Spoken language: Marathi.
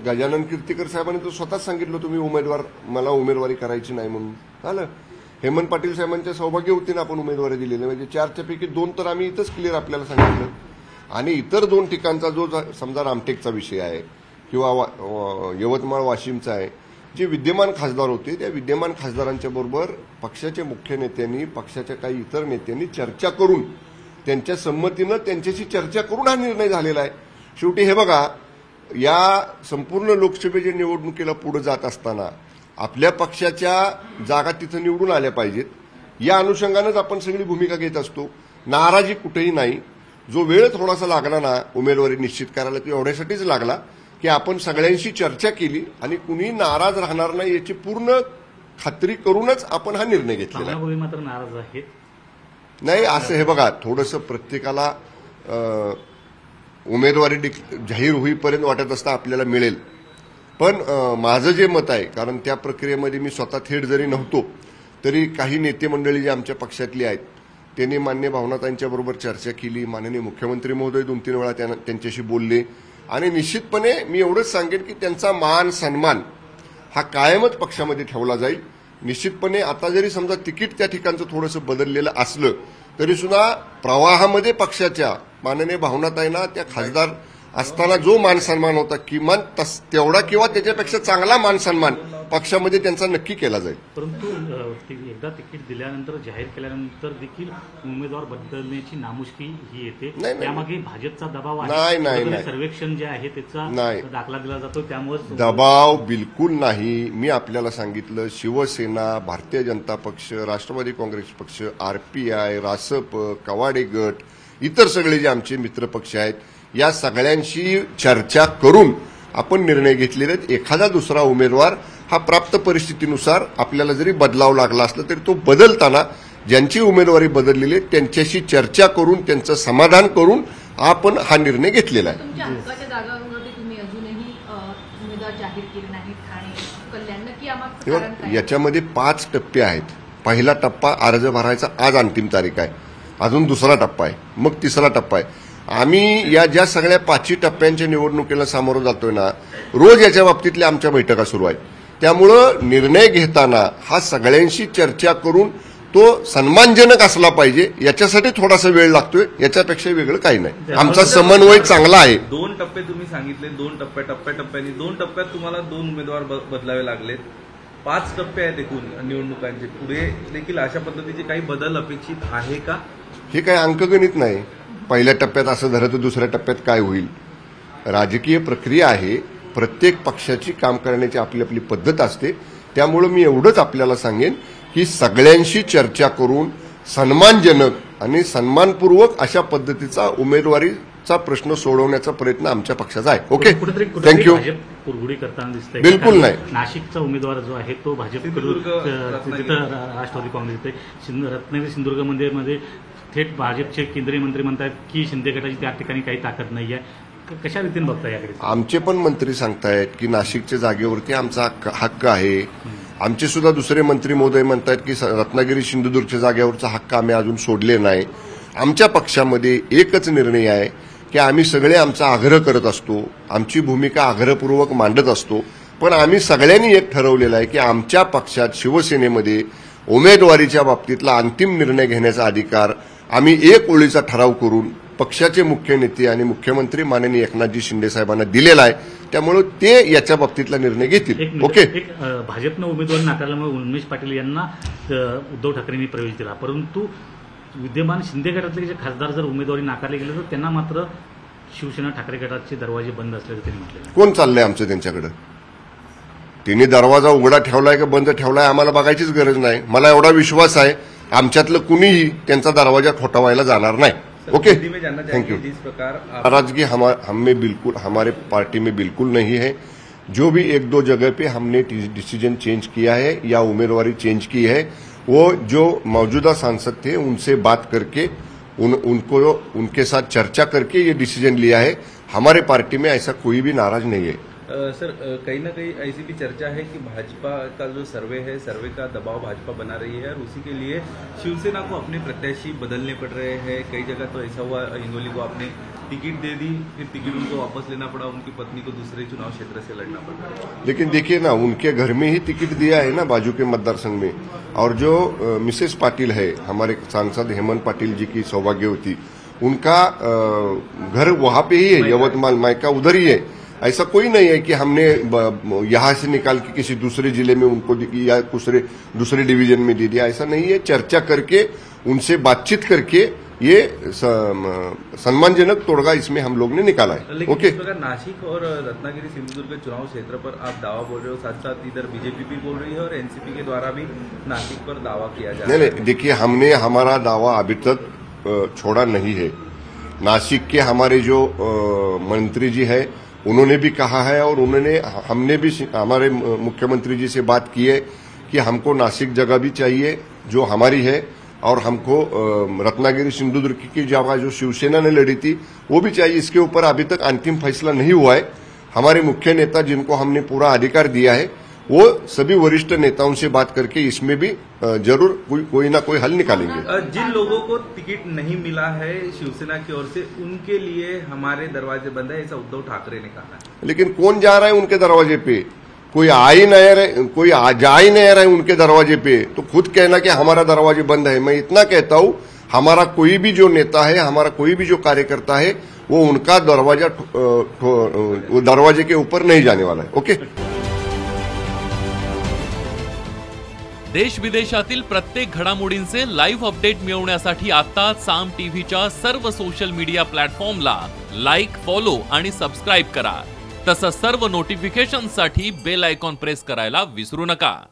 गजानन कीर्तीकर साहेबांनी तर स्वतःच सांगितलं तुम्ही मला उमेदवारी करायची नाही म्हणून झालं. हेमंत पाटील साहेबांच्या सौभाग्यवतीने आपण उमेदवारी दिलेली म्हणजे 4 पैकी 2 तर आम्ही इथंच क्लिअर आपल्याला सांगितलं. आणि इतर 2 ठिकाणचा जो समजा रामटेकचा विषय आहे किंवा यवतमाळ वाशिमचा आहे, जे विद्यमान खासदार होते त्या विद्यमान खासदारांच्या बरोबर पक्षाचे मुख्य नेत्यांनी पक्षाच्या काही इतर नेत्यांनी चर्चा करून त्यांच्या संमतीनं त्यांच्याशी चर्चा करून हा निर्णय झालेला आहे. शेवटी हे बघा, या संपूर्ण लोकसभेच्या निवडणुकीला पुढे जात असताना आपल्या पक्षाच्या जागा तिथं निवडून आल्या पाहिजेत या अनुषंगानंच आपण सगळी भूमिका घेत असतो. नाराजी कुठेही नाही. जो वेळ थोडासा लागला ना उमेदवारी निश्चित करायला तो एवढ्यासाठीच लागला की आपण सगळ्यांशी चर्चा केली आणि कुणी नाराज राहणार नाही याची पूर्ण खात्री करूनच आपण हा निर्णय घेतलेला आहे. मात्र नाराज आहेत नाही असं हे बघा, थोडंसं प्रत्येकाला उमेदवारी जाहीर होईपर्यंत वाटत असतं आपल्याला मिळेल. पण माझं जे मत आहे, कारण त्या प्रक्रियेमध्ये मी स्वतः थेट जरी नव्हतो तरी काही नेते मंडळी जे आमच्या पक्षातली आहेत त्यांनी मान्य भावनातांच्याबरोबर चर्चा केली. माननीय मुख्यमंत्री महोदय 2-3 वेळा त्यांच्याशी बोलले आणि निश्चितपणे मी एवढंच सांगेन की त्यांचा मान सन्मान हा कायमच पक्षामध्ये ठेवला जाईल. निश्चितपणे आता जरी समजा तिकीट त्या ठिकाणचं थोडंसं बदललेलं असलं तरी सुद्धा प्रवाहामध्ये पक्षाच्या माननीय भावनाताईंना त्या खासदार असताना जो मान सन्मान होता किमान तेवढा किंवा त्याच्यापेक्षा चांगला मान सन्मान पक्षामध्ये त्यांचा नक्की केला जाईल. परंतु एकदा तिकीट दिल्यानंतर जाहीर केल्यानंतर देखील उमेदवार बदलण्याची नामुष्की ही येते. त्यामागे भाजपचा दबाव आहे. सर्वेक्षण जे आहे त्याचा दाखला दिला जातो त्यामुळे दबाव बिलकुल नाही. मी आपल्याला सांगितलं, शिवसेना, भारतीय जनता पक्ष, राष्ट्रवादी काँग्रेस पक्ष, RPI, रासप, कवाडे गट, इतर सगळे जे आमचे मित्रपक्ष आहेत या सगळ्यांशी चर्चा करून आपण निर्णय घेतलेले आहेत. एखादा दुसरा उमेदवार हा प्राप्त परिस्थितीनुसार आपल्याला जरी बदलावा लागला असला तरी तो बदलताना ज्यांची उमेदवारी बदललेली आहे त्यांच्याशी चर्चा करून त्यांचं समाधान करून आपण हा निर्णय घेतलेला आहे. याच्यामध्ये 5 टप्पे आहेत. पहिला टप्पा अर्ज भरायचा, आज अंतिम तारीख आहे. अजून दुसरा टप्पा आहे, मग तिसरा टप्पा आहे. आम्ही या ज्या सगळ्या 5 टप्प्यांच्या निवडणुकीला सामोरं जातोय ना, रोज याच्या बाबतीतल्या आमच्या बैठका सुरू आहेत. त्यामुळं निर्णय घेताना हा सगळ्यांशी चर्चा करून तो सन्मानजनक असला पाहिजे. याच्यासाठी थोडासा वेळ लागतोय, याच्यापेक्षा वेगळं काही नाही. आमचा समन्वय चांगला आहे. 2 टप्पे तुम्ही सांगितले, 2 टप्प्याटप्प्याने 2 टप्प्यात तुम्हाला 2 उमेदवार बदलावे लागलेत. 5 टप्पे आहेत एकूण निवडणुकांचे. पुढे देखील अशा पद्धतीचे काही बदल अपेक्षित आहे का? हे काही अंकगणित नाही. पहिल्या टप्प्यात असं झालं तर दुसऱ्या टप्प्यात काय होईल. राजकीय प्रक्रिया आहे. प्रत्येक पक्षाची काम करण्याची आपली आपली पद्धत असते. त्यामुळे मी एवढंच आपल्याला सांगेन की सगळ्यांशी चर्चा करून सन्मानजनक आणि सन्मानपूर्वक अशा पद्धतीचा उमेदवारीचा प्रश्न सोडवण्याचा प्रयत्न आमच्या पक्षाचा आहे. Okay, thank you. कुरघुडी करताना दिसतंय. बिलकुल नाही. नाशिकचा उमेदवार जो आहे तो भाजप, राष्ट्रवादी काँग्रेस, रत्नागिरी सिंधुदुर्गमध्ये थेट भाजपचे केंद्रीय मंत्री म्हणतात की शिंदे गटाची त्या ठिकाणी काही ताकद नाही आहे. कशा रीतीने बघता याकडे? आमचे पण मंत्री सांगतायत की नाशिकच्या जागेवरती आमचा हक्क आहे. आमचे सुद्धा दुसरे मंत्री महोदय म्हणतात की रत्नागिरी सिंधुदुर्गच्या जागेवरचा हक्क आम्ही अजून सोडले नाही. आमच्या पक्षामध्ये एकच निर्णय आहे की आम्ही सगळे आमचा आग्रह करत असतो, आमची भूमिका आग्रहपूर्वक मांडत असतो. पण आम्ही सगळ्यांनी एक ठरवलेलं आहे की आमच्या पक्षात शिवसेनेमध्ये उमेदवारीच्या बाबतीतला अंतिम निर्णय घेण्याचा अधिकार आम्ही एक ओळीचा ठराव करून पक्षाचे मुख्य नेते आणि मुख्यमंत्री माननीय एकनाथजी शिंदे साहेबांना दिलेला आहे. त्यामुळे ते याच्या बाबतीतला निर्णय घेतील. ओके. भाजपनं उमेदवारी नाकारल्यामुळे उन्मेष पाटील यांना उद्धव ठाकरेंनी प्रवेश दिला, परंतु विद्यमान शिंदे गटातले जे खासदार जर उमेदवारी नाकारले गेले तर त्यांना मात्र शिवसेना ठाकरे गटाचे दरवाजे बंद असल्याचं त्यांनी म्हटलं. कोण चाललंय आमचं त्यांच्याकडे? त्यांनी दरवाजा उघडा ठेवलाय का बंद ठेवलाय आम्हाला बघायचीच गरज नाही. मला एवढा विश्वास आहे आमच्यातलं कुणीही त्यांचा दरवाजा ठोठावायला जाणार नाही. Okay, thank you. नाराजगी हमारे पार्टी में बिल्कुल नहीं है. जो भी 1-2 जगह पे हमने डिसीजन चेंज किया है या उम्मीदवारी चेंज की है वो जो मौजूदा सांसद थे उनसे बात करके उनको उनके साथ चर्चा करके ये डिसीजन लिया है. हमारे पार्टी में ऐसा कोई भी नाराज नहीं है. सर, कहीं ना कहीं ऐसी भी चर्चा है कि भाजपा का जो सर्वे है, सर्वे का दबाव भाजपा बना रही है और उसी के लिए शिवसेना को अपने प्रत्याशी बदलने पड़ रहे हैं. कई जगह तो ऐसा हुआ, हिंगोली को आपने टिकट दे दी, फिर टिकट उनको वापस लेना पड़ा, उनकी पत्नी को दूसरे चुनाव क्षेत्र से लड़ना पड़ा। लेकिन देखिए ना, उनके घर में ही टिकट दिया है ना बाजू के मतदार संघ में। और जो मिसेस पाटिल है, हमारे सांसद हेमंत पाटिल जी की सौभाग्यवती, उनका घर वहां पे ही है, यवतमाल मायका उधर ही है। ऐसा कोई नहीं है कि हमने यहां से निकाल के किसी दूसरे जिले में उनको या दूसरे डिवीजन में दे दिया, ऐसा नहीं है। चर्चा करके, उनसे बातचीत करके ये सम्मानजनक तोड़गा इसमें हम लोग ने निकाला है। लेकिन ओके, इस प्रकार नासिक और रत्नागिरी सिंधुदुर्ग चुनाव क्षेत्र पर आप दावा बोल रहे हो, साथ साथ इधर बीजेपी भी बोल रही है और एनसीपी के द्वारा भी नासिक पर दावा किया जा रहा है। नहीं, देखिए, हमने हमारा दावा अभी तक छोड़ा नहीं है। नासिक के हमारे जो मंत्री जी है, उन्होंने भी कहा है और हमने भी हमारे मुख्यमंत्री जी से बात की है कि हमको नासिक जगह भी चाहिए जो हमारी है, और हमको रत्नागिरी सिंधुदुर्ग की जगह जो शिवसेना ने लड़ी थी वो भी चाहिए। इसके ऊपर अभी तक अंतिम फैसला नहीं हुआ है। हमारे मुख्य नेता जिनको हमने पूरा अधिकार दिया है, वो सभी वरिष्ठ नेताओं से बात करके इसमें भी जरूर कोई ना कोई हल निकालेंगे। जिन लोगों को टिकट नहीं मिला है शिवसेना की ओर से, उनके लिए हमारे दरवाजे बंद है, ऐसा उद्धव ठाकरे ने कहा है। लेकिन कौन जा रहा है उनके दरवाजे पे? कोई जा ही नहीं रहा है उनके दरवाजे पे, तो खुद कहना कि हमारा दरवाजे बंद है। मैं इतना कहता हूं, हमारा कोई भी जो नेता है, हमारा कोई भी जो कार्यकर्ता है, वो उनका दरवाजे के ऊपर नहीं जाने वाला है। ओके। देश विदेशातील प्रत्येक घडामोडींचे लाईव्ह अपडेट मिळवण्यासाठी आता साम टीव्हीच्या सर्व सोशल मीडिया प्लॅटफॉर्मला लाईक, फॉलो आणि सबस्क्राईब करा। तसंच सर्व नोटिफिकेशनसाठी बेल आयकॉन प्रेस करायला विसरू नका।